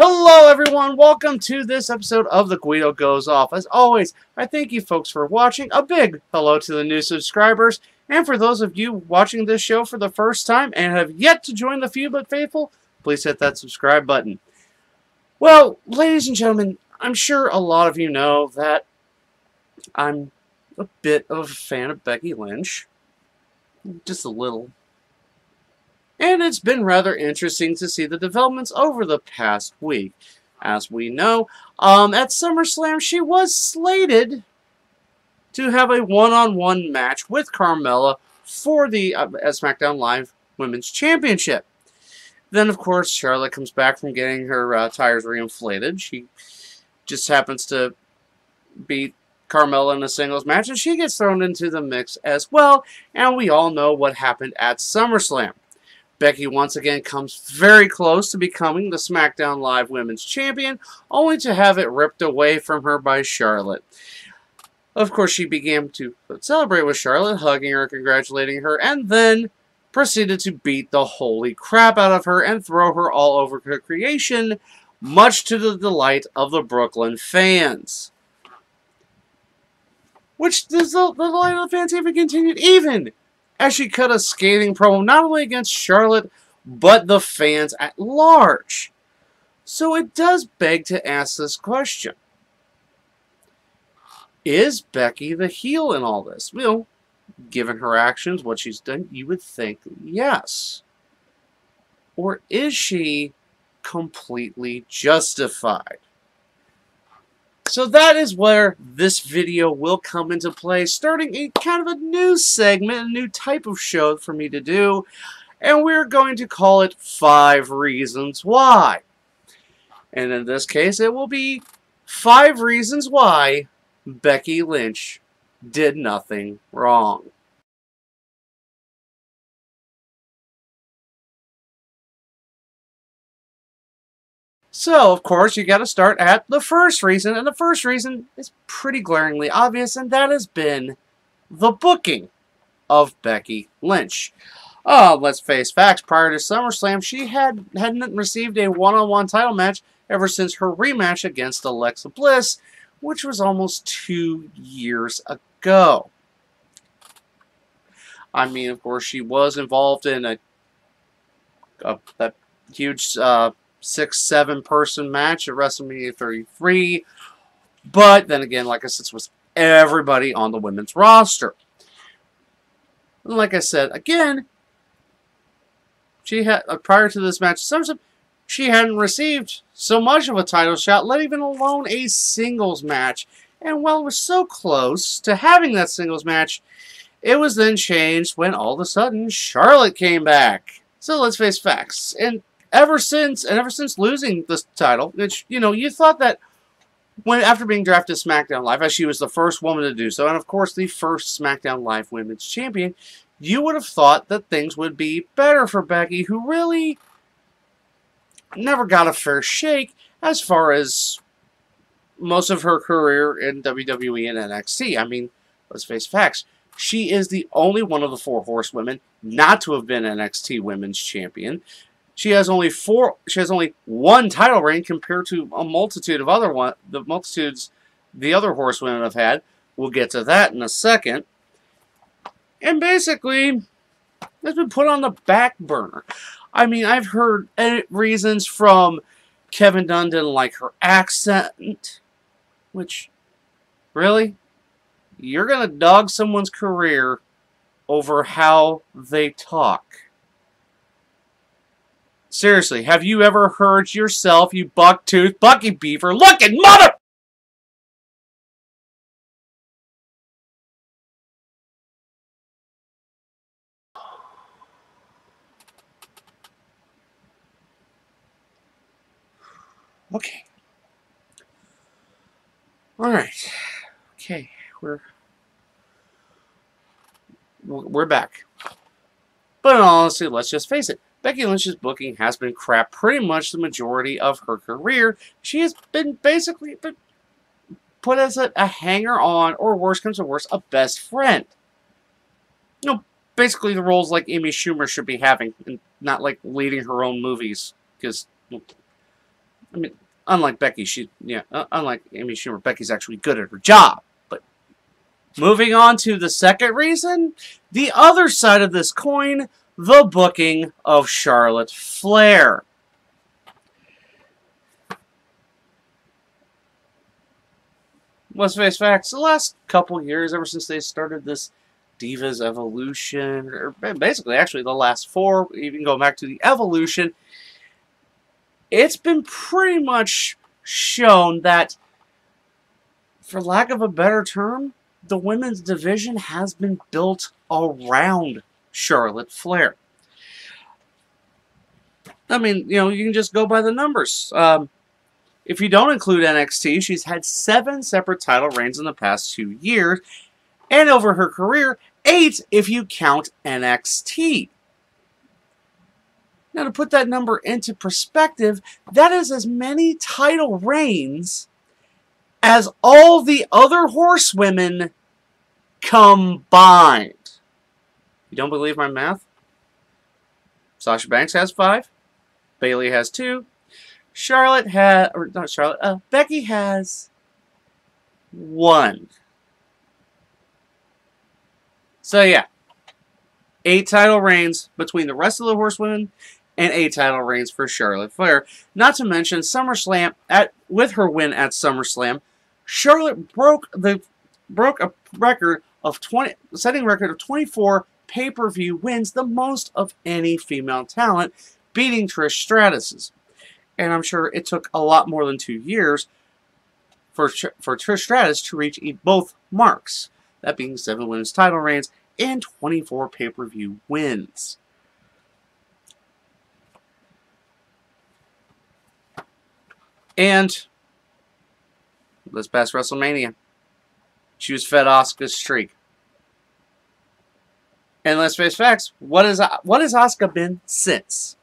Hello everyone, welcome to this episode of The Guido Goes Off. As always, I thank you folks for watching. A big hello to the new subscribers, and for those of you watching this show for the first time and have yet to join the Few But Faithful, please hit that subscribe button. Well, ladies and gentlemen, I'm sure a lot of you know that I'm a bit of a fan of Becky Lynch. Just a little. And it's been rather interesting to see the developments over the past week. As we know, at SummerSlam, she was slated to have a one-on-one match with Carmella for the SmackDown Live Women's Championship. Then, of course, Charlotte comes back from getting her tires reinflated. She just happens to beat Carmella in a singles match, and she gets thrown into the mix as well. And we all know what happened at SummerSlam. Becky once again comes very close to becoming the SmackDown Live Women's Champion, only to have it ripped away from her by Charlotte. Of course, she began to celebrate with Charlotte, hugging her, congratulating her, and then proceeded to beat the holy crap out of her and throw her all over her creation, much to the delight of the Brooklyn fans. Which the delight of the fans even continued even as she cut a scathing promo not only against Charlotte, but the fans at large. So it does beg to ask this question. Is Becky the heel in all this? Well, given her actions, what she's done, you would think yes. Or is she completely justified? So that is where this video will come into play, starting a kind of a new segment, a new type of show for me to do, and we're going to call it 5 Reasons Why. And in this case, it will be 5 reasons why Becky Lynch did nothing wrong. So, of course, you got to start at the first reason, and the first reason is pretty glaringly obvious, and that has been the booking of Becky Lynch. Let's face facts. Prior to SummerSlam, she hadn't received a one-on-one title match ever since her rematch against Alexa Bliss, which was almost 2 years ago. I mean, of course, she was involved in that huge 6-7 person match at WrestleMania 33. But then again, like I said, it was everybody on the women's roster. And like I said, again, she had prior to this match, she hadn't received so much of a title shot, let even alone a singles match. And while it was so close to having that singles match, it was then changed when all of a sudden Charlotte came back. So let's face facts. And ever since losing this title, which, you know, you thought that after being drafted to SmackDown Live, as she was the first woman to do so, and of course the first SmackDown Live Women's Champion, you would have thought that things would be better for Becky, who really never got a fair shake as far as most of her career in WWE and NXT. I mean, let's face facts. She is the only one of the 4 horsewomen not to have been NXT Women's Champion. She has only one title reign compared to a multitude of the other horsewomen have had. We'll get to that in a second. And basically, it's been put on the back burner. I mean, I've heard reasons from Kevin Dunn didn't like her accent, which, really? You're going to dog someone's career over how they talk. Seriously, have you ever heard yourself, you buck-toothed, Bucky Beaver looking mother... Okay. Alright. Okay, we're back. But honestly, let's just face it. Becky Lynch's booking has been crap pretty much the majority of her career. She has been basically put as a hanger-on, or worse comes to worse, a best friend. You know, basically the roles like Amy Schumer should be having, and not like leading her own movies. Because I mean, unlike Becky, unlike Amy Schumer, Becky's actually good at her job. But moving on to the second reason, the other side of this coin, the booking of Charlotte Flair. Let's face facts, the last couple years, ever since they started this Divas Evolution, or basically actually the last 4, even going back to the Evolution, it's been pretty much shown that, for lack of a better term, the women's division has been built around Charlotte Flair. I mean, you can just go by the numbers. If you don't include NXT, she's had 7 separate title reigns in the past 2 years, and over her career, 8 if you count NXT. Now, to put that number into perspective, that is as many title reigns as all the other horsewomen combined. You don't believe my math? Sasha Banks has 5. Bayley has 2. Becky has 1. So yeah, 8 title reigns between the rest of the horsewomen, and 8 title reigns for Charlotte Flair. Not to mention SummerSlam, with her win at SummerSlam, Charlotte broke a record of setting record of 24 pay-per-view wins, the most of any female talent, beating Trish Stratus's. And I'm sure it took a lot more than 2 years for Trish Stratus to reach both marks. That being 7 women's title reigns and 24 pay-per-view wins. And this past WrestleMania, she was fed Asuka's streak. And let's face facts, what has Asuka been since?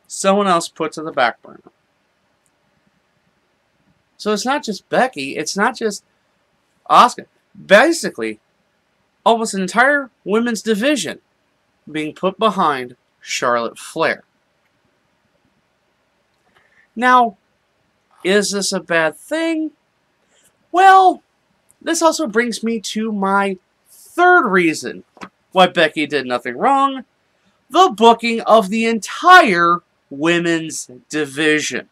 Someone else put to the back burner. So it's not just Becky, it's not just Asuka. Basically, almost an entire women's division being put behind Charlotte Flair. Now, is this a bad thing? Well, this also brings me to my third reason why Becky did nothing wrong: the booking of the entire women's division.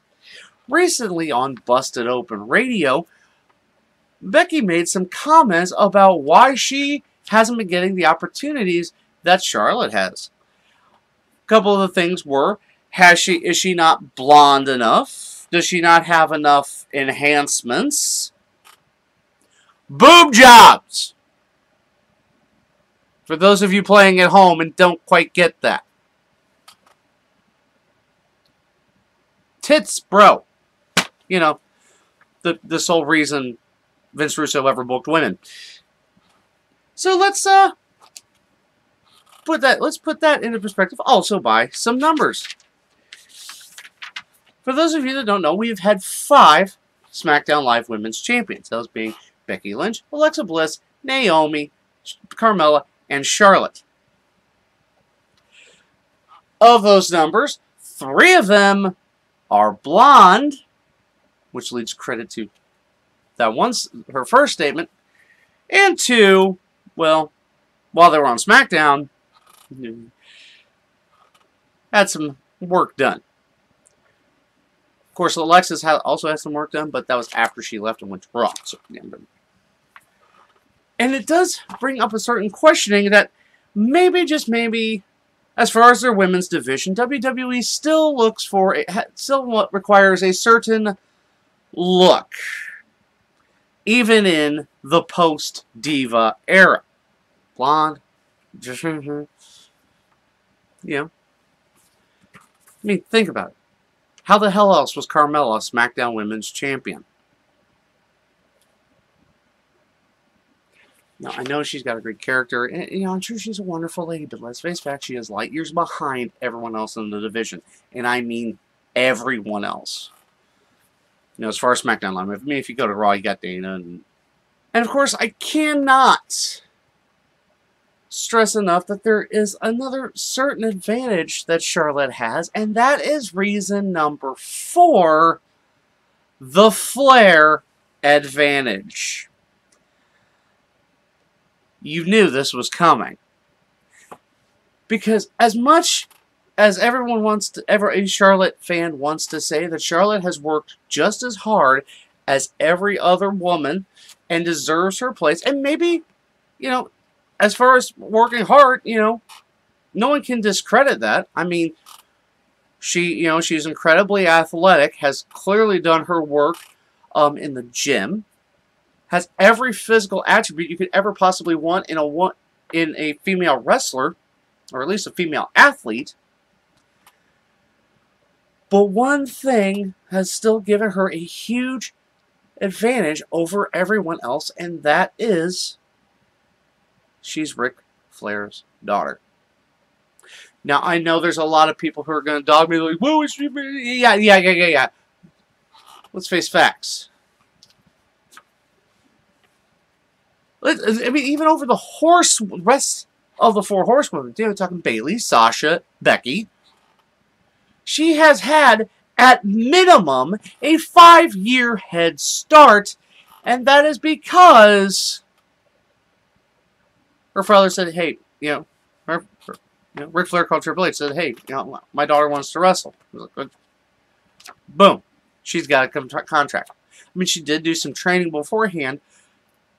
Recently on Busted Open Radio, Becky made some comments about why she hasn't been getting the opportunities that Charlotte has. A couple of the things were, is she not blonde enough? Does she not have enough enhancements? Boob jobs! For those of you playing at home and don't quite get that. Tits, bro. You know, the sole reason Vince Russo ever booked women. So let's put that into perspective also by some numbers. For those of you that don't know, we've had 5 SmackDown Live Women's Champions. Those being Becky Lynch, Alexa Bliss, Naomi, Carmella, and Charlotte. Of those numbers, 3 of them are blonde, which leads credit to that her first statement, and 2, well, while they were on SmackDown, had some work done. Of course, Alexis also had some work done, but that was after she left and went to Raw. So, yeah, and it does bring up a certain questioning that maybe, just maybe, as far as their women's division, WWE still requires a certain look, even in the post-Diva era. Blonde, just, I mean, think about it. How the hell else was Carmella SmackDown Women's Champion? Now, I know she's got a great character, and I'm sure she's a wonderful lady, but let's face facts, she is light years behind everyone else in the division. And I mean everyone else. As far as SmackDown Live, I mean, if you go to Raw, you got Dana. And of course, I cannot stress enough that there is another certain advantage that Charlotte has, and that is reason number 4, the flair advantage. You knew this was coming. Because as much as everyone wants to, every Charlotte fan wants to say that Charlotte has worked just as hard as every other woman and deserves her place, and maybe, as far as working hard, no one can discredit that. I mean, she's incredibly athletic, has clearly done her work in the gym, has every physical attribute you could ever possibly want in a female wrestler, or at least a female athlete. But one thing has still given her a huge advantage over everyone else, and that is she's Ric Flair's daughter. Now, I know there's a lot of people who are going to dog me like, whoa, yeah. Let's face facts. I mean, even over the rest of the 4 horsewomen, we're talking Bayley, Sasha, Becky, she has had, at minimum, a 5-year head start, and that is because her father said, hey, Ric Flair called Triple H, said, hey, my daughter wants to wrestle. Boom. She's got a contract. I mean, she did do some training beforehand,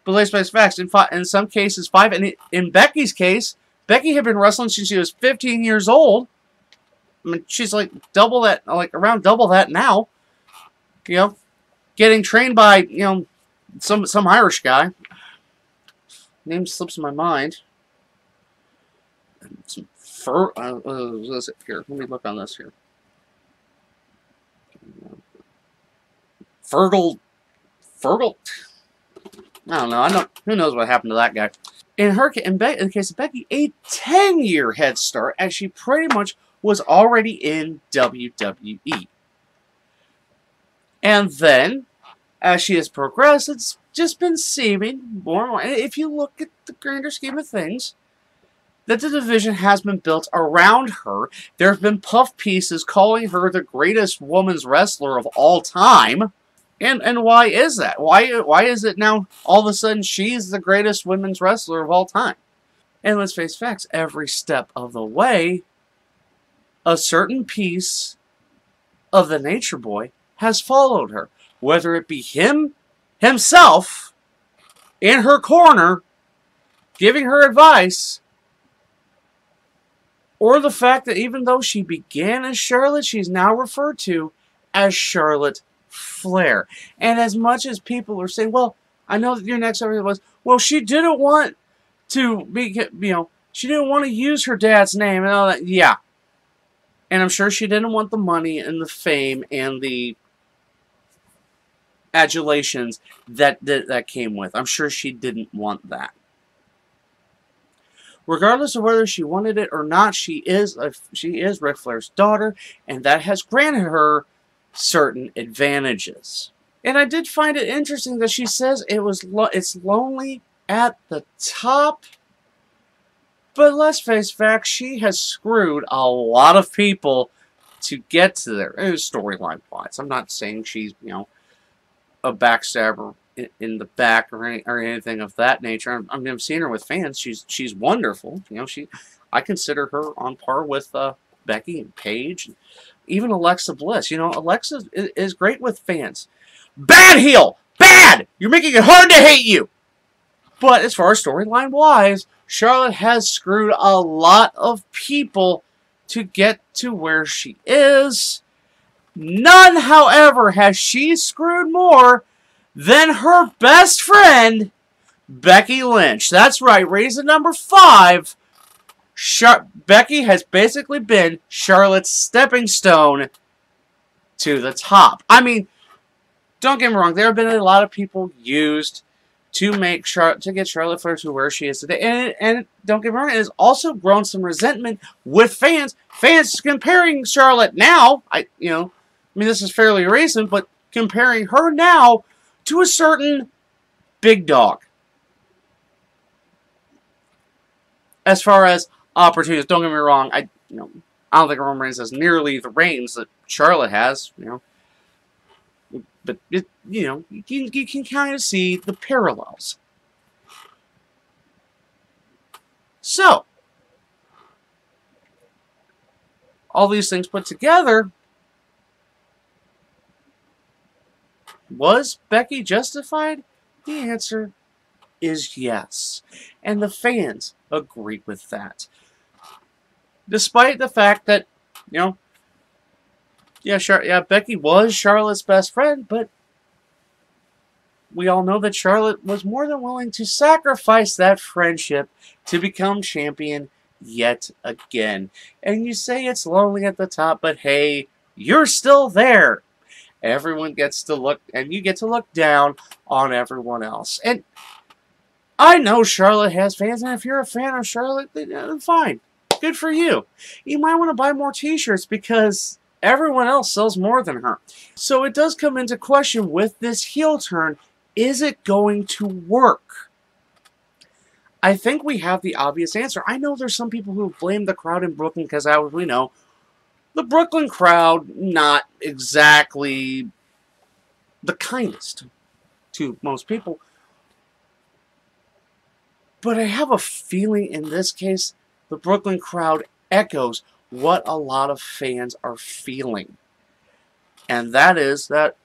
but let's face facts. In some cases, 5. And in Becky's case, Becky had been wrestling since she was 15 years old. I mean, she's like around double that now. Getting trained by, some Irish guy. Name slips my mind. What is it here? Let me look on this here. Fergal. I don't know. Who knows what happened to that guy? In the case of Becky, a 10-year head start, as she pretty much was already in WWE. And then, as she has progressed, it's just been seeming more and more. And if you look at the grander scheme of things, that the division has been built around her. There have been puff pieces calling her the greatest women's wrestler of all time. And why is that? Why is it now all of a sudden she's the greatest women's wrestler of all time? And let's face facts, every step of the way, a certain piece of the Nature Boy has followed her. Whether it be himself, in her corner, giving her advice, or the fact that even though she began as Charlotte, she's now referred to as Charlotte Flair. And as much as people are saying, well, I know that your next episode was, well, she didn't want to be, she didn't want to use her dad's name and all that. Yeah. And I'm sure she didn't want the money and the fame and the adulations that came with. I'm sure she didn't want that. Regardless of whether she wanted it or not, she is Ric Flair's daughter, and that has granted her certain advantages. And I did find it interesting that she says it's lonely at the top. But let's face facts, she has screwed a lot of people to get to there. Storyline-wise, I'm not saying she's a backstabber in the back or anything of that nature. I've seen her with fans. She's wonderful. I consider her on par with Becky and Paige, and even Alexa Bliss. Alexa is great with fans. Bad heel, bad. You're making it hard to hate you. But as far as storyline wise, Charlotte has screwed a lot of people to get to where she is. None, however, has she screwed more than her best friend, Becky Lynch. That's right, reason number 5. Becky has basically been Charlotte's stepping stone to the top. I mean, don't get me wrong, there have been a lot of people used to get Charlotte Flair to where she is today. And don't get me wrong, it has also grown some resentment with fans. Fans comparing Charlotte now, this is fairly recent, but comparing her now to a certain big dog. as far as opportunities, don't get me wrong, I don't think Roman Reigns has nearly the reigns that Charlotte has, but you can kind of see the parallels. So, all these things put together, was Becky justified? The answer is yes. And the fans agree with that. Despite the fact that, Becky was Charlotte's best friend, but we all know that Charlotte was more than willing to sacrifice that friendship to become champion yet again. And you say it's lonely at the top, but hey, you're still there. Everyone gets to look, and you get to look down on everyone else. And I know Charlotte has fans, and if you're a fan of Charlotte, then fine. Good for you. You might want to buy more t-shirts because everyone else sells more than her. So it does come into question with this heel turn, is it going to work? I think we have the obvious answer. I know there's some people who blame the crowd in Brooklyn because, as we know, the Brooklyn crowd, not exactly the kindest to most people. But I have a feeling in this case, the Brooklyn crowd echoes what a lot of fans are feeling. And that is that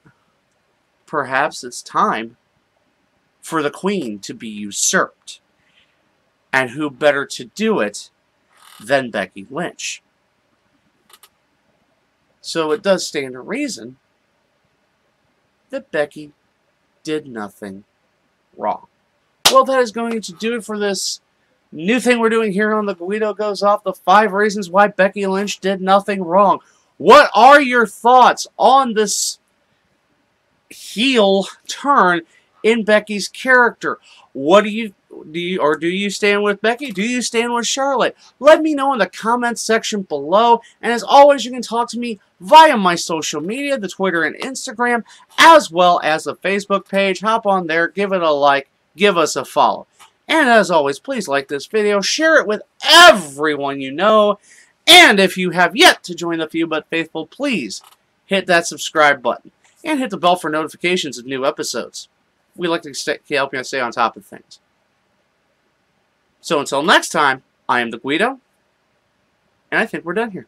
perhaps it's time for the Queen to be usurped. And who better to do it than Becky Lynch? So it does stand to reason that Becky did nothing wrong. Well, that is going to do it for this new thing we're doing here on the Guido Goes Off, the 5 reasons why Becky Lynch did nothing wrong. What are your thoughts on this heel turn in Becky's character? What do you stand with Becky? Do you stand with Charlotte? Let me know in the comments section below. And as always, you can talk to me via my social media, the Twitter and Instagram, as well as the Facebook page. Hop on there, give it a like, give us a follow. And as always, please like this video, share it with everyone you know. And if you have yet to join the Few But Faithful, please hit that subscribe button and hit the bell for notifications of new episodes. We like to help you stay on top of things. So until next time, I am the Guido, and I think we're done here.